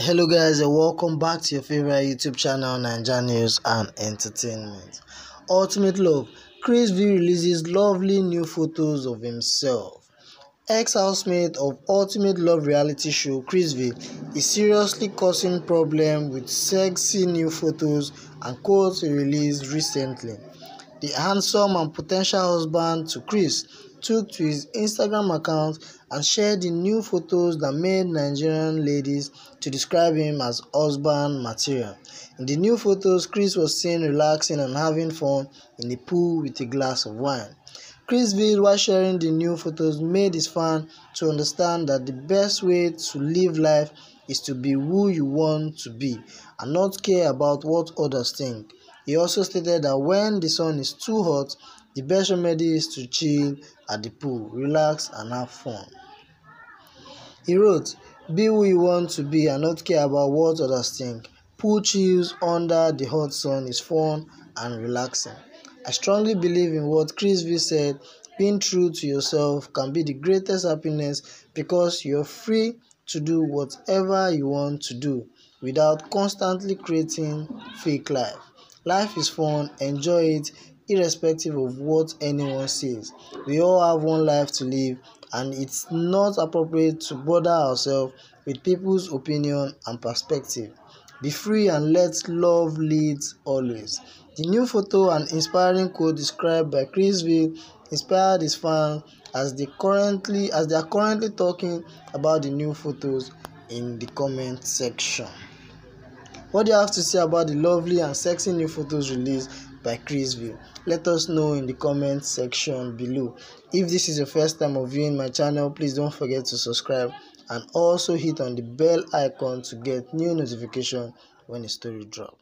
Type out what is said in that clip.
Hello guys, and welcome back to your favorite YouTube channel, Naija News and Entertainment. Ultimate Love, Chrisville releases lovely new photos of himself. Ex-housemate of Ultimate Love reality show chrisville is seriously causing problems with sexy new photos and quotes he released recently. The handsome and potential husband to Chris took to his Instagram account and shared the new photos that made Nigerian ladies to describe him as husband material. In the new photos, Chris was seen relaxing and having fun in the pool with a glass of wine. Ville, while sharing the new photos, made his fans to understand that the best way to live life is to be who you want to be and not care about what others think. He also stated that when the sun is too hot, the best remedy is to chill at the pool, relax and have fun. He wrote, "Be who you want to be and not care about what others think. Pool chills under the hot sun is fun and relaxing." I strongly believe in what chrisville said. Being true to yourself can be the greatest happiness because you're free to do whatever you want to do without constantly creating fake life. Life is fun, enjoy it irrespective of what anyone says. We all have one life to live and it's not appropriate to bother ourselves with people's opinion and perspective. Be free and let love lead always. The new photo and inspiring quote described by chrisville inspired his fans as they are currently talking about the new photos in the comment section. What do you have to say about the lovely and sexy new photos released by chrisville? Let us know in the comment section below. If this is your first time of viewing my channel, please don't forget to subscribe and also hit on the bell icon to get new notification when a story drops.